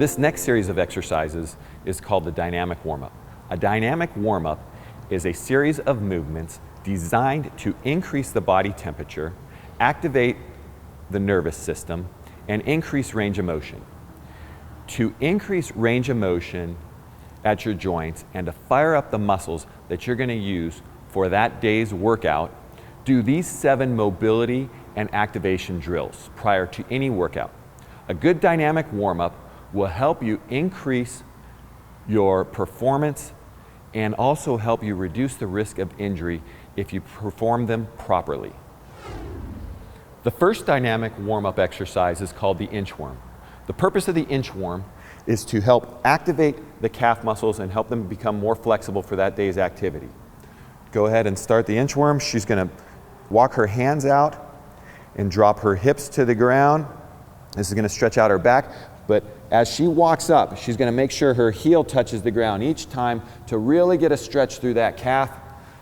This next series of exercises is called the dynamic warm-up. A dynamic warm-up is a series of movements designed to increase the body temperature, activate the nervous system, and increase range of motion. To increase range of motion at your joints and to fire up the muscles that you're going to use for that day's workout, do these 7 mobility and activation drills prior to any workout. A good dynamic warm-up will help you increase your performance and also help you reduce the risk of injury if you perform them properly. The first dynamic warm-up exercise is called the inchworm. The purpose of the inchworm is to help activate the calf muscles and help them become more flexible for that day's activity. Go ahead and start the inchworm. She's going to walk her hands out and drop her hips to the ground. This is going to stretch out her back, but as she walks up, she's going to make sure her heel touches the ground each time to really get a stretch through that calf.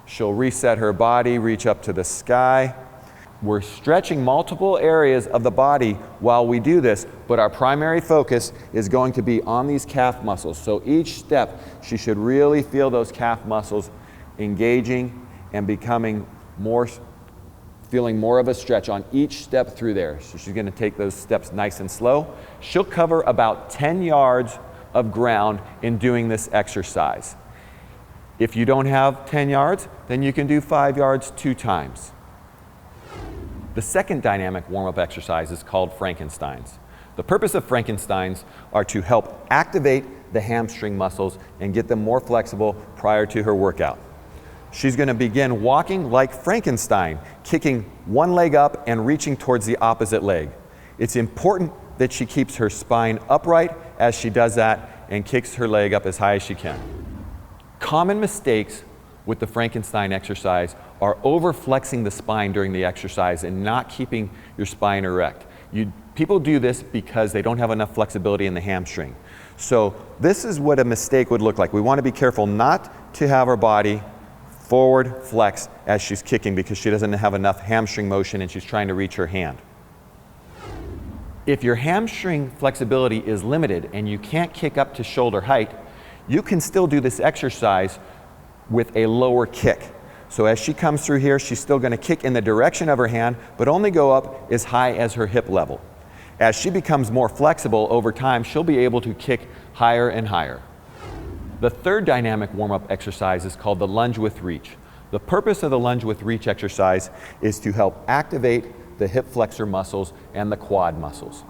She'll reset her body, reach up to the sky. We're stretching multiple areas of the body while we do this, but our primary focus is going to be on these calf muscles. So each step, she should really feel those calf muscles engaging and becoming more, feeling more of a stretch on each step through there. So she's going to take those steps nice and slow. She'll cover about 10 yards of ground in doing this exercise. If you don't have 10 yards, then you can do 5 yards 2 times. The second dynamic warm-up exercise is called Frankensteins. The purpose of Frankensteins are to help activate the hamstring muscles and get them more flexible prior to her workout. She's going to begin walking like Frankenstein, kicking one leg up and reaching towards the opposite leg. It's important that she keeps her spine upright as she does that and kicks her leg up as high as she can. Common mistakes with the Frankenstein exercise are over-flexing the spine during the exercise and not keeping your spine erect. People do this because they don't have enough flexibility in the hamstring. So this is what a mistake would look like. We want to be careful not to have our body forward flex as she's kicking because she doesn't have enough hamstring motion and she's trying to reach her hand. If your hamstring flexibility is limited and you can't kick up to shoulder height, you can still do this exercise with a lower kick. So as she comes through here, she's still going to kick in the direction of her hand, but only go up as high as her hip level. As she becomes more flexible over time, she'll be able to kick higher and higher. The third dynamic warm-up exercise is called the lunge with reach. The purpose of the lunge with reach exercise is to help activate the hip flexor muscles and the quad muscles.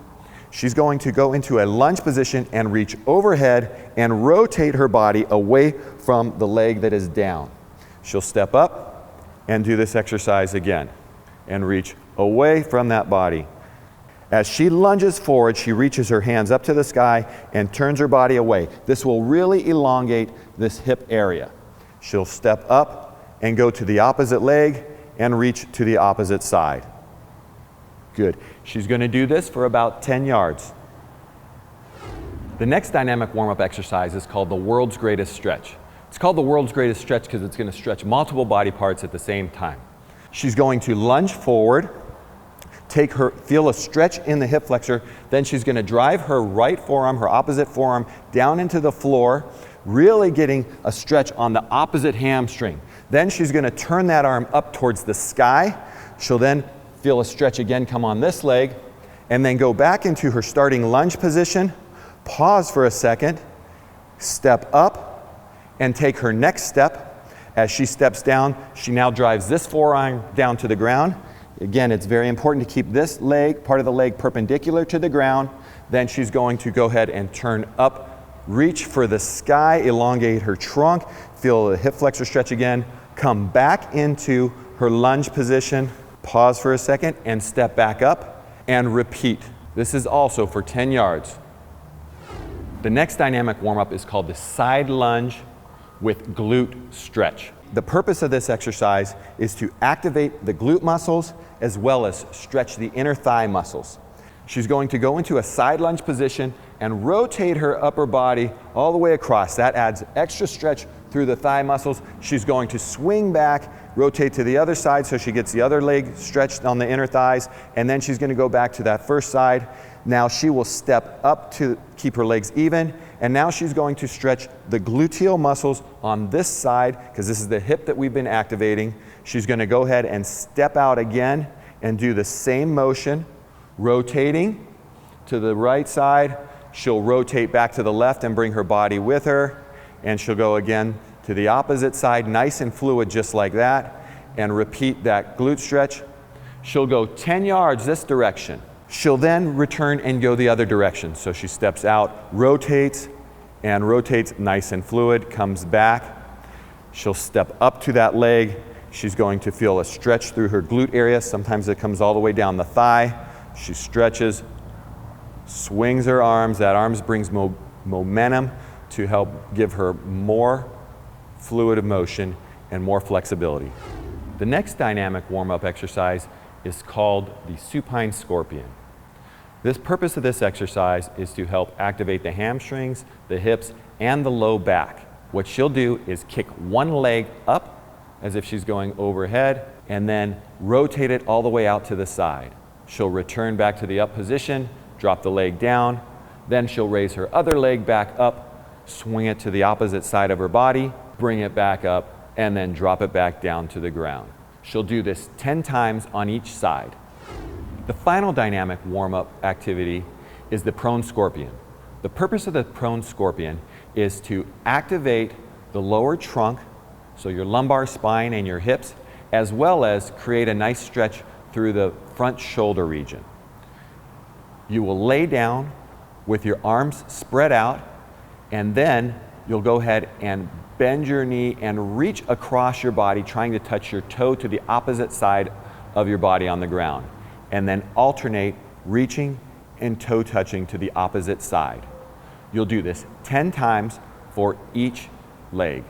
She's going to go into a lunge position and reach overhead and rotate her body away from the leg that is down. She'll step up and do this exercise again and reach away from that body. As she lunges forward, she reaches her hands up to the sky and turns her body away. This will really elongate this hip area. She'll step up and go to the opposite leg and reach to the opposite side. Good. She's going to do this for about 10 yards. The next dynamic warm-up exercise is called the world's greatest stretch. It's called the world's greatest stretch because it's going to stretch multiple body parts at the same time. She's going to lunge forward, feel a stretch in the hip flexor, then she's going to drive her right forearm, her opposite forearm, down into the floor, really getting a stretch on the opposite hamstring. Then she's going to turn that arm up towards the sky. She'll then feel a stretch again come on this leg, and then go back into her starting lunge position, pause for a second, step up, and take her next step. As she steps down, she now drives this forearm down to the ground. Again, it's very important to keep this leg, part of the leg, perpendicular to the ground. Then she's going to go ahead and turn up, reach for the sky, elongate her trunk, feel the hip flexor stretch again, come back into her lunge position, pause for a second, and step back up and repeat. This is also for 10 yards. The next dynamic warm-up is called the side lunge with glute stretch. The purpose of this exercise is to activate the glute muscles as well as stretch the inner thigh muscles. She's going to go into a side lunge position and rotate her upper body all the way across. That adds extra stretch through the thigh muscles. She's going to swing back, rotate to the other side so she gets the other leg stretched on the inner thighs, and then she's going to go back to that first side. Now she will step up to keep her legs even, and now she's going to stretch the gluteal muscles on this side, because this is the hip that we've been activating. She's going to go ahead and step out again and do the same motion, rotating to the right side. She'll rotate back to the left and bring her body with her, and she'll go again to the opposite side, nice and fluid just like that, and repeat that glute stretch. She'll go 10 yards this direction. She'll then return and go the other direction. So she steps out, rotates, and rotates nice and fluid, comes back. She'll step up to that leg. She's going to feel a stretch through her glute area. Sometimes it comes all the way down the thigh. She stretches, swings her arms. That arms brings momentum to help give her more fluid motion and more flexibility. The next dynamic warm-up exercise is called the Supine Scorpion. The purpose of this exercise is to help activate the hamstrings, the hips, and the low back. What she'll do is kick one leg up as if she's going overhead, and then rotate it all the way out to the side. She'll return back to the up position, drop the leg down, then she'll raise her other leg back up, swing it to the opposite side of her body, bring it back up, and then drop it back down to the ground. She'll do this 10 times on each side. The final dynamic warm-up activity is the prone scorpion. The purpose of the prone scorpion is to activate the lower trunk, so your lumbar spine and your hips, as well as create a nice stretch through the front shoulder region. You will lay down with your arms spread out, and then you'll go ahead and bend your knee and reach across your body, trying to touch your toe to the opposite side of your body on the ground. And then alternate reaching and toe touching to the opposite side. You'll do this 10 times for each leg.